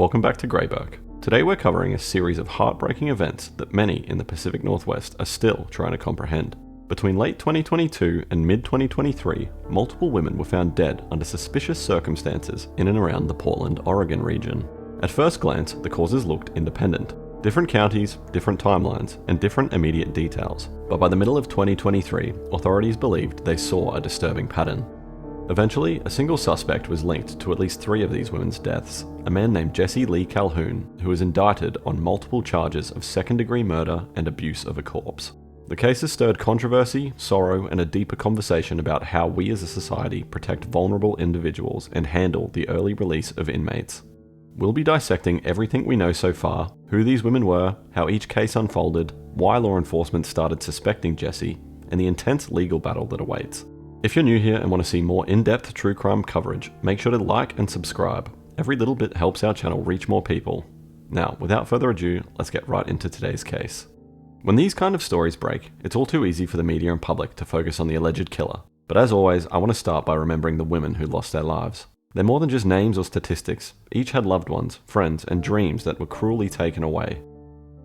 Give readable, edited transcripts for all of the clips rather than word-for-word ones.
welcome back to Greyberg. Today we're covering a series of heartbreaking events that many in the Pacific Northwest are still trying to comprehend. Between late 2022 and mid-2023, multiple women were found dead under suspicious circumstances in and around the Portland, Oregon region. At first glance, the causes looked independent. Different counties, different timelines, and different immediate details. But by the middle of 2023, authorities believed they saw a disturbing pattern. Eventually, a single suspect was linked to at least 3 of these women's deaths, a man named Jesse Lee Calhoun, who was indicted on multiple charges of second-degree murder and abuse of a corpse. The case has stirred controversy, sorrow, and a deeper conversation about how we as a society protect vulnerable individuals and handle the early release of inmates. We'll be dissecting everything we know so far, who these women were, how each case unfolded, why law enforcement started suspecting Jesse, and the intense legal battle that awaits. If you're new here and want to see more in-depth true crime coverage, make sure to like and subscribe. Every little bit helps our channel reach more people. Now, without further ado, let's get right into today's case. When these kind of stories break, it's all too easy for the media and public to focus on the alleged killer. But as always, I want to start by remembering the women who lost their lives. They're more than just names or statistics. Each had loved ones, friends, and dreams that were cruelly taken away.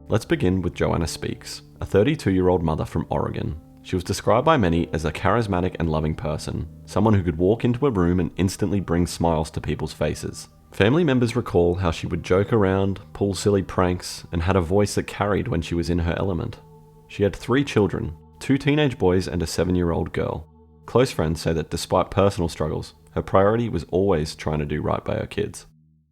Let's begin with Joanna Speaks, a 32-year-old mother from Oregon. She was described by many as a charismatic and loving person, someone who could walk into a room and instantly bring smiles to people's faces. Family members recall how she would joke around, pull silly pranks, and had a voice that carried when she was in her element. She had 3 children, 2 teenage boys and a 7-year-old girl. Close friends say that despite personal struggles, her priority was always trying to do right by her kids.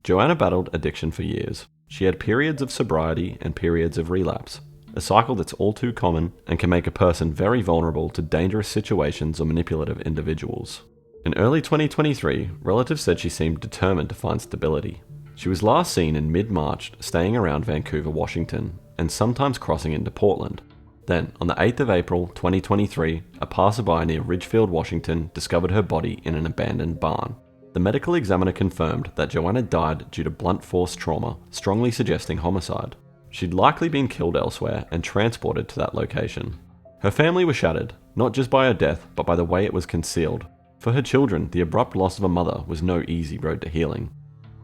Joanna battled addiction for years. She had periods of sobriety and periods of relapse, a cycle that's all too common and can make a person very vulnerable to dangerous situations or manipulative individuals. In early 2023, relatives said she seemed determined to find stability. She was last seen in mid-March staying around Vancouver, Washington, and sometimes crossing into Portland. Then, on the 8th of April 2023, a passerby near Ridgefield, Washington discovered her body in an abandoned barn. The medical examiner confirmed that Joanna died due to blunt force trauma, strongly suggesting homicide. She'd likely been killed elsewhere and transported to that location. Her family was shattered, not just by her death, but by the way it was concealed. For her children, the abrupt loss of a mother was no easy road to healing.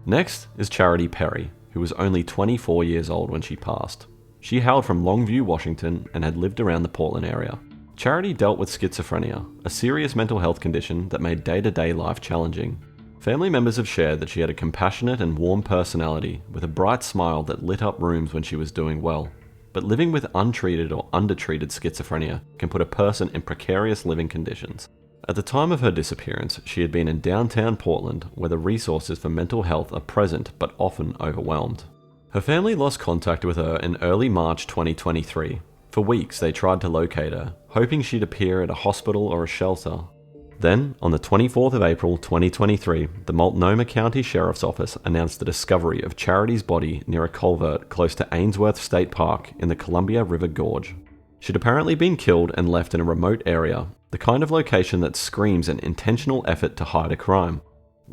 Next is Charity Perry, who was only 24 years old when she passed. She hailed from Longview, Washington, and had lived around the Portland area. Charity dealt with schizophrenia, a serious mental health condition that made day-to-day life challenging. Family members have shared that she had a compassionate and warm personality with a bright smile that lit up rooms when she was doing well. But living with untreated or undertreated schizophrenia can put a person in precarious living conditions. At the time of her disappearance, she had been in downtown Portland, where the resources for mental health are present but often overwhelmed. Her family lost contact with her in early March 2023. For weeks they tried to locate her, hoping she'd appear at a hospital or a shelter. Then, on the 24th of April 2023, the Multnomah County Sheriff's Office announced the discovery of Charity's body near a culvert close to Ainsworth State Park in the Columbia River Gorge. She'd apparently been killed and left in a remote area, the kind of location that screams an intentional effort to hide a crime.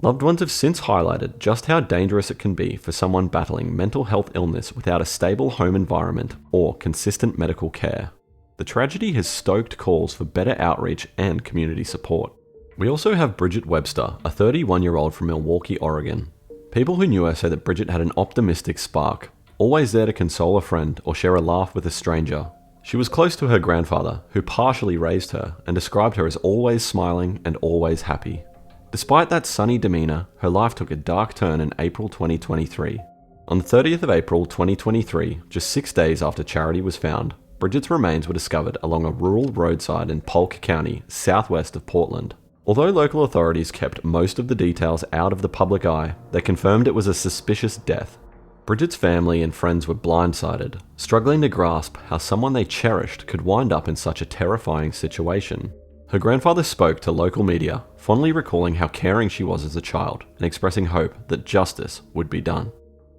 Loved ones have since highlighted just how dangerous it can be for someone battling mental health illness without a stable home environment or consistent medical care. The tragedy has stoked calls for better outreach and community support. We also have Bridget Webster, a 31-year-old from Milwaukee, Oregon. People who knew her say that Bridget had an optimistic spark, always there to console a friend or share a laugh with a stranger. She was close to her grandfather, who partially raised her, and described her as always smiling and always happy. Despite that sunny demeanor, her life took a dark turn in April 2023. On the 30th of April 2023, just 6 days after Charity was found, Bridget's remains were discovered along a rural roadside in Polk County, southwest of Portland. Although local authorities kept most of the details out of the public eye, they confirmed it was a suspicious death. Bridget's family and friends were blindsided, struggling to grasp how someone they cherished could wind up in such a terrifying situation. Her grandfather spoke to local media, fondly recalling how caring she was as a child and expressing hope that justice would be done.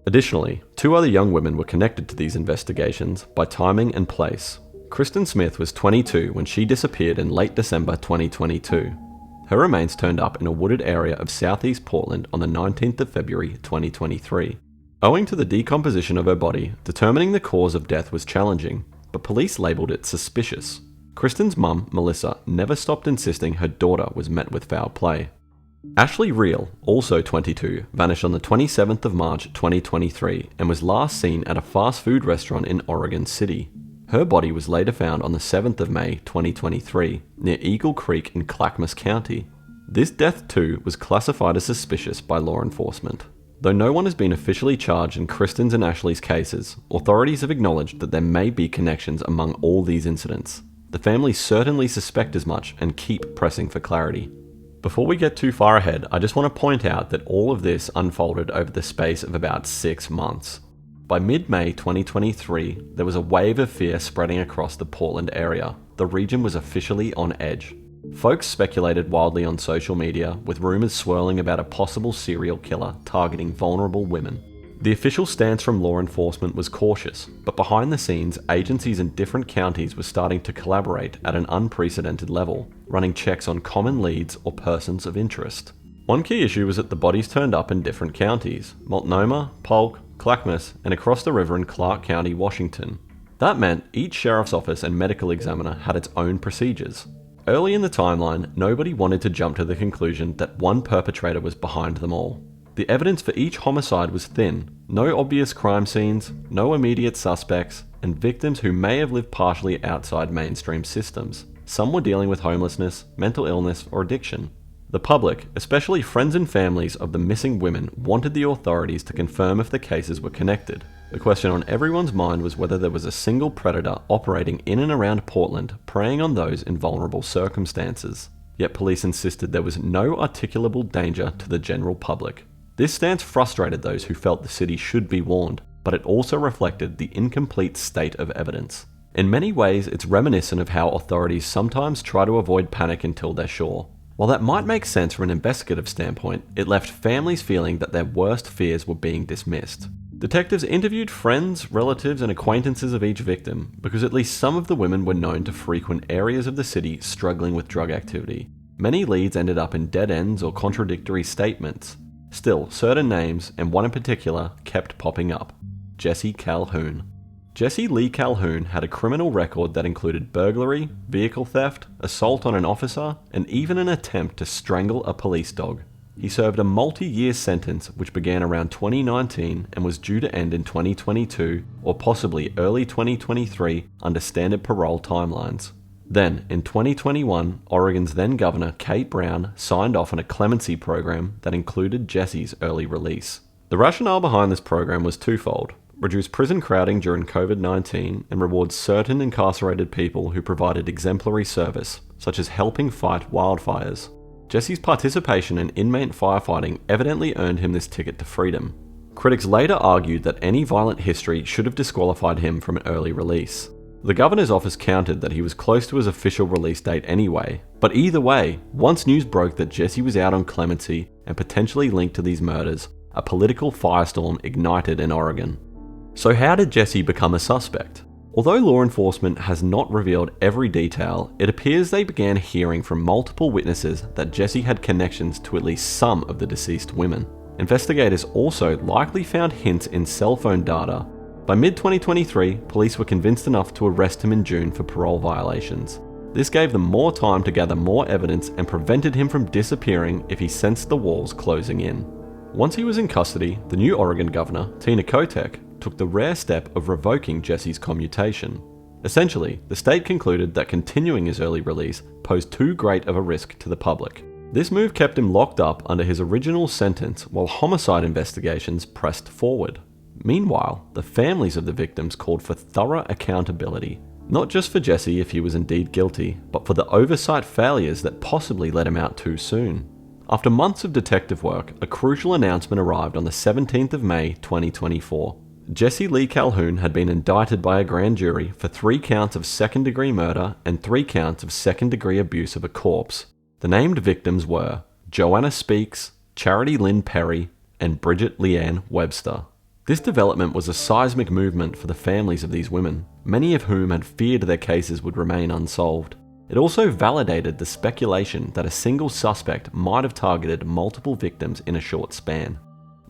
Additionally, 2 other young women were connected to these investigations by timing and place. Kristen Smith was 22 when she disappeared in late December 2022. Her remains turned up in a wooded area of southeast Portland on the 19th of February 2023. Owing to the decomposition of her body, determining the cause of death was challenging, but police labelled it suspicious. Kristen's mum, Melissa, never stopped insisting her daughter was met with foul play. Ashley Reel, also 22, vanished on the 27th of March 2023 and was last seen at a fast food restaurant in Oregon City. Her body was later found on the 7th of May 2023 near Eagle Creek in Clackamas County. This death too was classified as suspicious by law enforcement. Though no one has been officially charged in Kristen's and Ashley's cases, authorities have acknowledged that there may be connections among all these incidents. The families certainly suspect as much and keep pressing for clarity. Before we get too far ahead, I just want to point out that all of this unfolded over the space of about 6 months. By mid-May 2023, there was a wave of fear spreading across the Portland area. The region was officially on edge. Folks speculated wildly on social media, with rumours swirling about a possible serial killer targeting vulnerable women. The official stance from law enforcement was cautious, but behind the scenes, agencies in different counties were starting to collaborate at an unprecedented level, running checks on common leads or persons of interest. One key issue was that the bodies turned up in different counties: Multnomah, Polk, Clackamas, and across the river in Clark County, Washington. That meant each sheriff's office and medical examiner had its own procedures. Early in the timeline, nobody wanted to jump to the conclusion that one perpetrator was behind them all. The evidence for each homicide was thin: no obvious crime scenes, no immediate suspects, and victims who may have lived partially outside mainstream systems. Some were dealing with homelessness, mental illness, or addiction. The public, especially friends and families of the missing women, wanted the authorities to confirm if the cases were connected. The question on everyone's mind was whether there was a single predator operating in and around Portland, preying on those in vulnerable circumstances. Yet police insisted there was no articulable danger to the general public. This stance frustrated those who felt the city should be warned, but it also reflected the incomplete state of evidence. In many ways, it's reminiscent of how authorities sometimes try to avoid panic until they're sure. While that might make sense from an investigative standpoint, it left families feeling that their worst fears were being dismissed. Detectives interviewed friends, relatives, and acquaintances of each victim, because at least some of the women were known to frequent areas of the city struggling with drug activity. Many leads ended up in dead ends or contradictory statements. Still, certain names, and one in particular, kept popping up: Jesse Calhoun. Jesse Lee Calhoun had a criminal record that included burglary, vehicle theft, assault on an officer, and even an attempt to strangle a police dog. He served a multi-year sentence which began around 2019 and was due to end in 2022 or possibly early 2023 under standard parole timelines. Then, in 2021, Oregon's then Governor Kate Brown signed off on a clemency program that included Jesse's early release. The rationale behind this program was twofold: reduce prison crowding during COVID-19 and reward certain incarcerated people who provided exemplary service, such as helping fight wildfires. Jesse's participation in inmate firefighting evidently earned him this ticket to freedom. Critics later argued that any violent history should have disqualified him from an early release. The governor's office countered that he was close to his official release date anyway, but either way, once news broke that Jesse was out on clemency and potentially linked to these murders, a political firestorm ignited in Oregon. So how did Jesse become a suspect? Although law enforcement has not revealed every detail, it appears they began hearing from multiple witnesses that Jesse had connections to at least some of the deceased women. Investigators also likely found hints in cell phone data. By mid-2023, police were convinced enough to arrest him in June for parole violations. This gave them more time to gather more evidence and prevented him from disappearing if he sensed the walls closing in. Once he was in custody, the new Oregon governor, Tina Kotek, took the rare step of revoking Jesse's commutation. Essentially, the state concluded that continuing his early release posed too great of a risk to the public. This move kept him locked up under his original sentence while homicide investigations pressed forward. Meanwhile, the families of the victims called for thorough accountability, not just for Jesse if he was indeed guilty, but for the oversight failures that possibly let him out too soon. After months of detective work, a crucial announcement arrived on the 17th of May 2024. Jesse Lee Calhoun had been indicted by a grand jury for 3 counts of second-degree murder and 3 counts of second-degree abuse of a corpse. The named victims were Joanna Speaks, Charity Lynn Perry, and Bridget Leanne Webster. This development was a seismic movement for the families of these women, many of whom had feared their cases would remain unsolved. It also validated the speculation that a single suspect might have targeted multiple victims in a short span.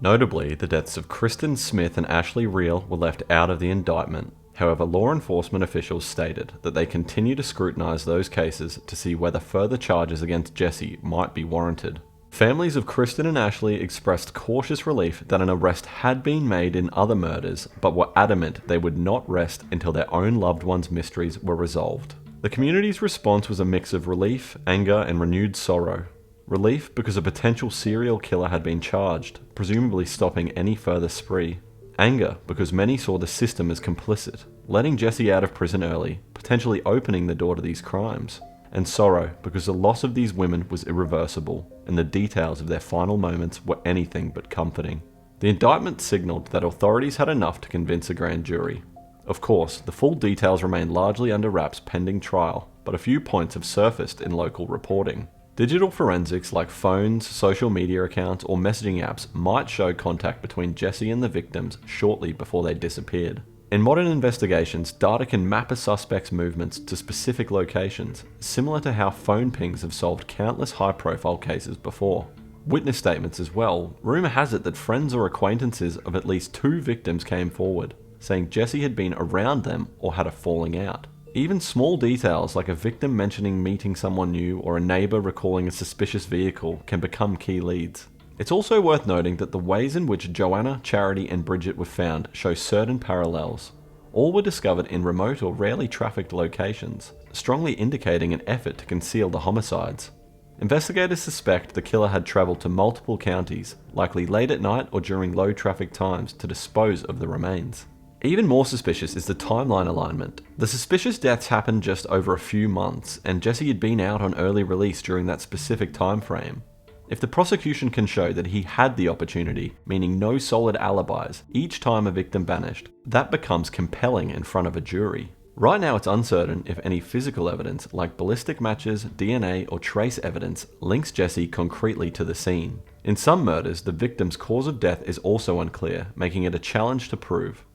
Notably, the deaths of Kristen Smith and Ashley Reel were left out of the indictment. However, law enforcement officials stated that they continue to scrutinize those cases to see whether further charges against Jesse might be warranted. Families of Kristen and Ashley expressed cautious relief that an arrest had been made in other murders, but were adamant they would not rest until their own loved ones' mysteries were resolved. The community's response was a mix of relief, anger, and renewed sorrow. Relief because a potential serial killer had been charged, presumably stopping any further spree. Anger because many saw the system as complicit, letting Jesse out of prison early, potentially opening the door to these crimes. And sorrow because the loss of these women was irreversible, and the details of their final moments were anything but comforting. The indictment signaled that authorities had enough to convince a grand jury. Of course, the full details remain largely under wraps pending trial, but a few points have surfaced in local reporting. Digital forensics like phones, social media accounts, or messaging apps might show contact between Jesse and the victims shortly before they disappeared. In modern investigations, data can map a suspect's movements to specific locations, similar to how phone pings have solved countless high-profile cases before. Witness statements as well. Rumour has it that friends or acquaintances of at least 2 victims came forward, saying Jesse had been around them or had a falling out. Even small details like a victim mentioning meeting someone new or a neighbour recalling a suspicious vehicle can become key leads. It's also worth noting that the ways in which Joanna, Charity, and Bridget were found show certain parallels. All were discovered in remote or rarely trafficked locations, strongly indicating an effort to conceal the homicides. Investigators suspect the killer had travelled to multiple counties, likely late at night or during low traffic times, to dispose of the remains. Even more suspicious is the timeline alignment. The suspicious deaths happened just over a few months, and Jesse had been out on early release during that specific time frame. If the prosecution can show that he had the opportunity, meaning no solid alibis, each time a victim vanished, that becomes compelling in front of a jury. Right now it's uncertain if any physical evidence, like ballistic matches, DNA, or trace evidence, links Jesse concretely to the scene. In some murders, the victim's cause of death is also unclear, making it a challenge to prove.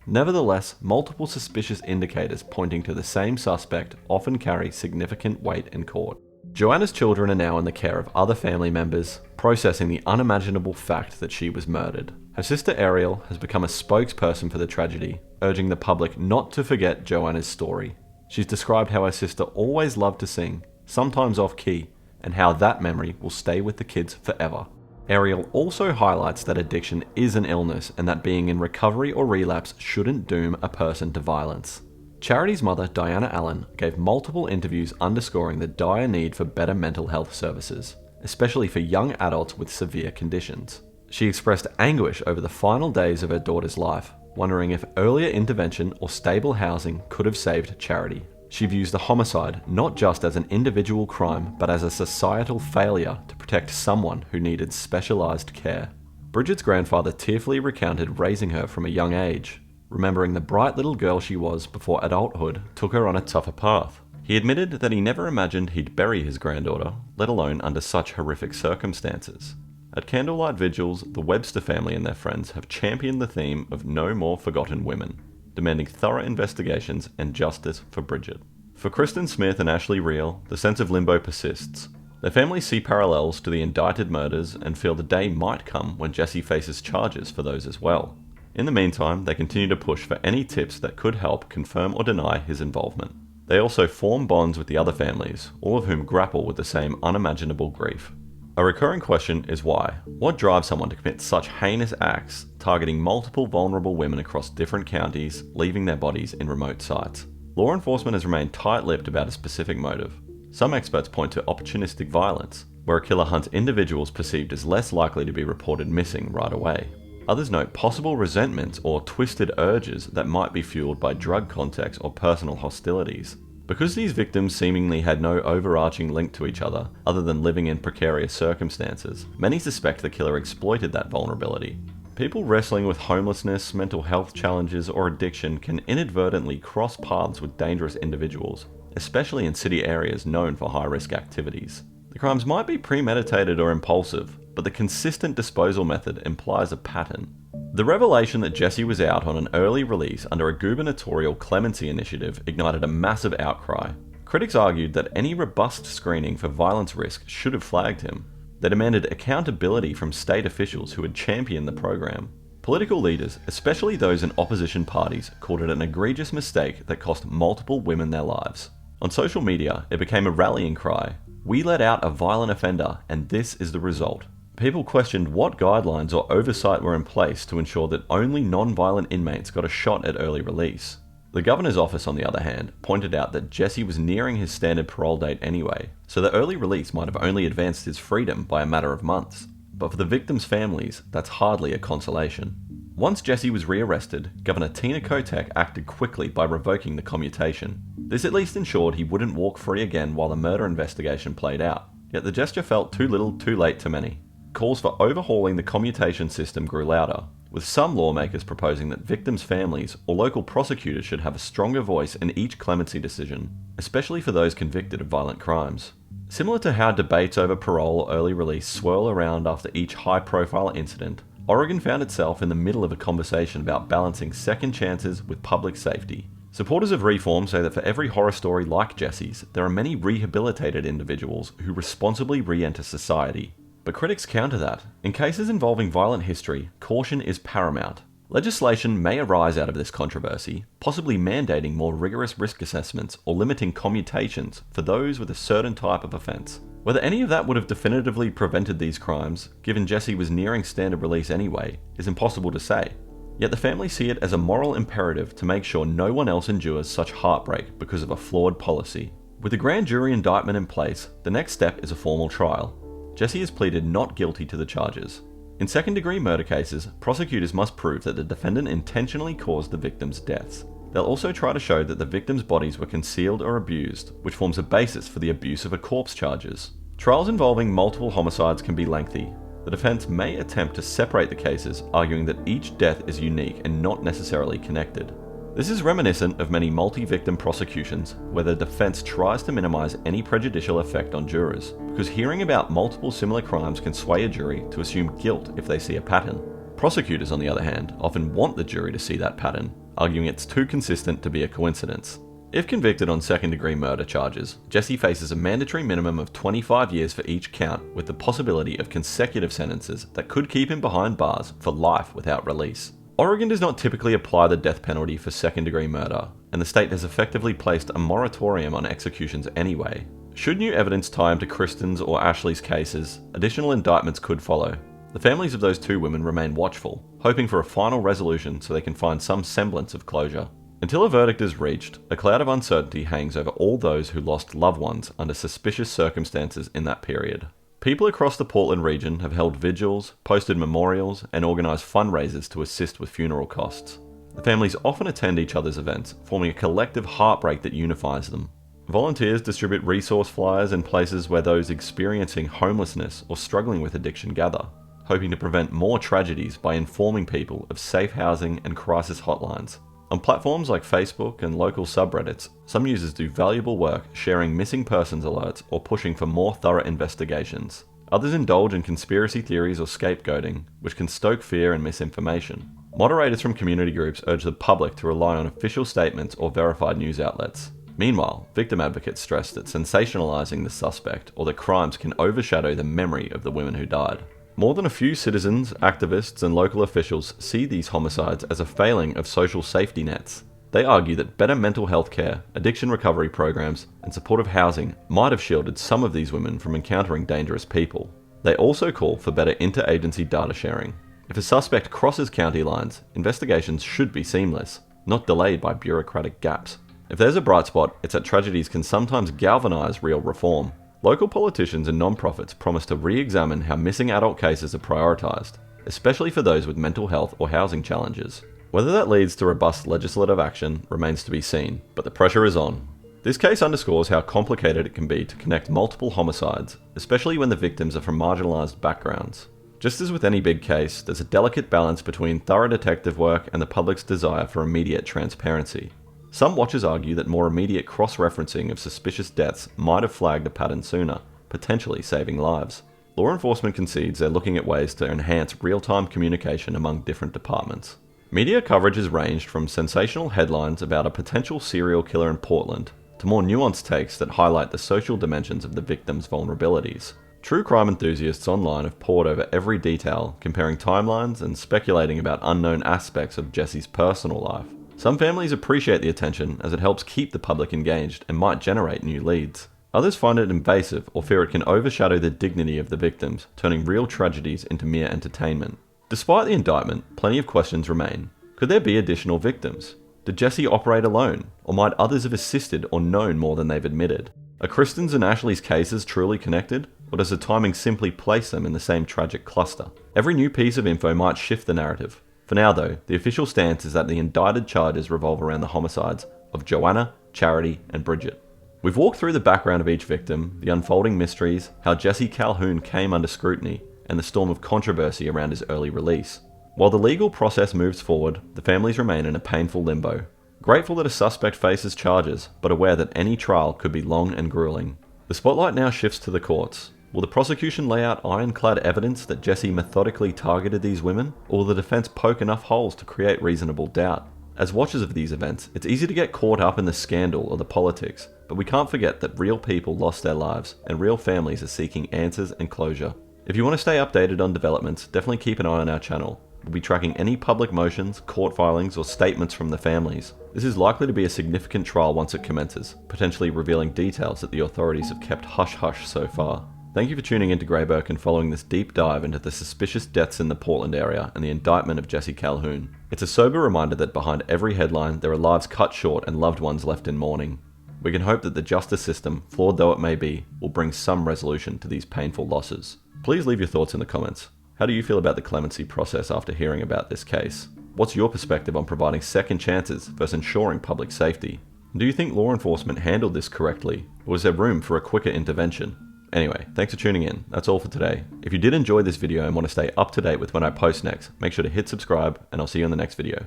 Nevertheless, multiple suspicious indicators pointing to the same suspect often carry significant weight in court. Joanna's children are now in the care of other family members, processing the unimaginable fact that she was murdered. Her sister Ariel has become a spokesperson for the tragedy, urging the public not to forget Joanna's story. She's described how her sister always loved to sing, sometimes off-key, and how that memory will stay with the kids forever. Ariel also highlights that addiction is an illness and that being in recovery or relapse shouldn't doom a person to violence. Charity's mother, Diana Allen, gave multiple interviews underscoring the dire need for better mental health services, especially for young adults with severe conditions. She expressed anguish over the final days of her daughter's life, wondering if earlier intervention or stable housing could have saved Charity. She views the homicide not just as an individual crime, but as a societal failure to protect someone who needed specialised care. Bridget's grandfather tearfully recounted raising her from a young age, remembering the bright little girl she was before adulthood took her on a tougher path. He admitted that he never imagined he'd bury his granddaughter, let alone under such horrific circumstances. At candlelight vigils, the Webster family and their friends have championed the theme of no more forgotten women, demanding thorough investigations and justice for Bridget. For Kristen Smith and Ashley Reel, the sense of limbo persists. Their families see parallels to the indicted murders and feel the day might come when Jesse faces charges for those as well. In the meantime, they continue to push for any tips that could help confirm or deny his involvement. They also form bonds with the other families, all of whom grapple with the same unimaginable grief. A recurring question is why? What drives someone to commit such heinous acts, targeting multiple vulnerable women across different counties, leaving their bodies in remote sites? Law enforcement has remained tight-lipped about a specific motive. Some experts point to opportunistic violence, where a killer hunts individuals perceived as less likely to be reported missing right away. Others note possible resentments or twisted urges that might be fueled by drug contacts or personal hostilities. Because these victims seemingly had no overarching link to each other than living in precarious circumstances, many suspect the killer exploited that vulnerability. People wrestling with homelessness, mental health challenges, or addiction can inadvertently cross paths with dangerous individuals, especially in city areas known for high-risk activities. The crimes might be premeditated or impulsive, but the consistent disposal method implies a pattern. The revelation that Jesse was out on an early release under a gubernatorial clemency initiative ignited a massive outcry. Critics argued that any robust screening for violence risk should have flagged him. They demanded accountability from state officials who had championed the program. Political leaders, especially those in opposition parties, called it an egregious mistake that cost multiple women their lives. On social media, it became a rallying cry. "We let out a violent offender, and this is the result." People questioned what guidelines or oversight were in place to ensure that only non-violent inmates got a shot at early release. The governor's office, on the other hand, pointed out that Jesse was nearing his standard parole date anyway, so the early release might have only advanced his freedom by a matter of months. But for the victims' families, that's hardly a consolation. Once Jesse was rearrested, Governor Tina Kotek acted quickly by revoking the commutation. This at least ensured he wouldn't walk free again while the murder investigation played out. Yet the gesture felt too little, too late to many. Calls for overhauling the commutation system grew louder, with some lawmakers proposing that victims' families or local prosecutors should have a stronger voice in each clemency decision, especially for those convicted of violent crimes. Similar to how debates over parole or early release swirl around after each high-profile incident, Oregon found itself in the middle of a conversation about balancing second chances with public safety. Supporters of reform say that for every horror story like Jesse's, there are many rehabilitated individuals who responsibly re-enter society. But critics counter that. In cases involving violent history, caution is paramount. Legislation may arise out of this controversy, possibly mandating more rigorous risk assessments or limiting commutations for those with a certain type of offence. Whether any of that would have definitively prevented these crimes, given Jesse was nearing standard release anyway, is impossible to say. Yet the family see it as a moral imperative to make sure no one else endures such heartbreak because of a flawed policy. With the grand jury indictment in place, the next step is a formal trial. Jesse has pleaded not guilty to the charges. In second-degree murder cases, prosecutors must prove that the defendant intentionally caused the victims' deaths. They'll also try to show that the victims' bodies were concealed or abused, which forms a basis for the abuse of a corpse charges. Trials involving multiple homicides can be lengthy. The defense may attempt to separate the cases, arguing that each death is unique and not necessarily connected. This is reminiscent of many multi-victim prosecutions, where the defense tries to minimize any prejudicial effect on jurors, because hearing about multiple similar crimes can sway a jury to assume guilt if they see a pattern. Prosecutors, on the other hand, often want the jury to see that pattern, arguing it's too consistent to be a coincidence. If convicted on second-degree murder charges, Jesse faces a mandatory minimum of 25 years for each count, with the possibility of consecutive sentences that could keep him behind bars for life without release. Oregon does not typically apply the death penalty for second-degree murder, and the state has effectively placed a moratorium on executions anyway. Should new evidence tie him to Kristen's or Ashley's cases, additional indictments could follow. The families of those two women remain watchful, hoping for a final resolution so they can find some semblance of closure. Until a verdict is reached, a cloud of uncertainty hangs over all those who lost loved ones under suspicious circumstances in that period. People across the Portland region have held vigils, posted memorials, and organised fundraisers to assist with funeral costs. The families often attend each other's events, forming a collective heartbreak that unifies them. Volunteers distribute resource flyers in places where those experiencing homelessness or struggling with addiction gather, hoping to prevent more tragedies by informing people of safe housing and crisis hotlines. On platforms like Facebook and local subreddits, some users do valuable work sharing missing persons alerts or pushing for more thorough investigations. Others indulge in conspiracy theories or scapegoating, which can stoke fear and misinformation. Moderators from community groups urge the public to rely on official statements or verified news outlets. Meanwhile, victim advocates stress that sensationalizing the suspect or the crimes can overshadow the memory of the women who died. More than a few citizens, activists, and local officials see these homicides as a failing of social safety nets. They argue that better mental health care, addiction recovery programs, and supportive housing might have shielded some of these women from encountering dangerous people. They also call for better inter-agency data sharing. If a suspect crosses county lines, investigations should be seamless, not delayed by bureaucratic gaps. If there's a bright spot, it's that tragedies can sometimes galvanize real reform. Local politicians and non-profits promise to re-examine how missing adult cases are prioritised, especially for those with mental health or housing challenges. Whether that leads to robust legislative action remains to be seen, but the pressure is on. This case underscores how complicated it can be to connect multiple homicides, especially when the victims are from marginalised backgrounds. Just as with any big case, there's a delicate balance between thorough detective work and the public's desire for immediate transparency. Some watchers argue that more immediate cross-referencing of suspicious deaths might have flagged a pattern sooner, potentially saving lives. Law enforcement concedes they're looking at ways to enhance real-time communication among different departments. Media coverage has ranged from sensational headlines about a potential serial killer in Portland to more nuanced takes that highlight the social dimensions of the victim's vulnerabilities. True crime enthusiasts online have pored over every detail, comparing timelines and speculating about unknown aspects of Jesse's personal life. Some families appreciate the attention as it helps keep the public engaged and might generate new leads. Others find it invasive or fear it can overshadow the dignity of the victims, turning real tragedies into mere entertainment. Despite the indictment, plenty of questions remain. Could there be additional victims? Did Jesse operate alone, or might others have assisted or known more than they've admitted? Are Kristen's and Ashley's cases truly connected, or does the timing simply place them in the same tragic cluster? Every new piece of info might shift the narrative. For now though, the official stance is that the indicted charges revolve around the homicides of Joanna, Charity, and Bridget. We've walked through the background of each victim, the unfolding mysteries, how Jesse Calhoun came under scrutiny, and the storm of controversy around his early release. While the legal process moves forward, the families remain in a painful limbo. Grateful that a suspect faces charges, but aware that any trial could be long and grueling. The spotlight now shifts to the courts. Will the prosecution lay out ironclad evidence that Jesse methodically targeted these women, or will the defense poke enough holes to create reasonable doubt? As watchers of these events, it's easy to get caught up in the scandal or the politics, but we can't forget that real people lost their lives, and real families are seeking answers and closure. If you want to stay updated on developments, definitely keep an eye on our channel. We'll be tracking any public motions, court filings, or statements from the families. This is likely to be a significant trial once it commences, potentially revealing details that the authorities have kept hush-hush so far. Thank you for tuning into Greyburk and following this deep dive into the suspicious deaths in the Portland area and the indictment of Jesse Calhoun. It's a sober reminder that behind every headline, there are lives cut short and loved ones left in mourning. We can hope that the justice system, flawed though it may be, will bring some resolution to these painful losses. Please leave your thoughts in the comments. How do you feel about the clemency process after hearing about this case? What's your perspective on providing second chances versus ensuring public safety? Do you think law enforcement handled this correctly, or is there room for a quicker intervention? Anyway, thanks for tuning in. That's all for today. If you did enjoy this video and want to stay up to date with when I post next, make sure to hit subscribe, and I'll see you in the next video.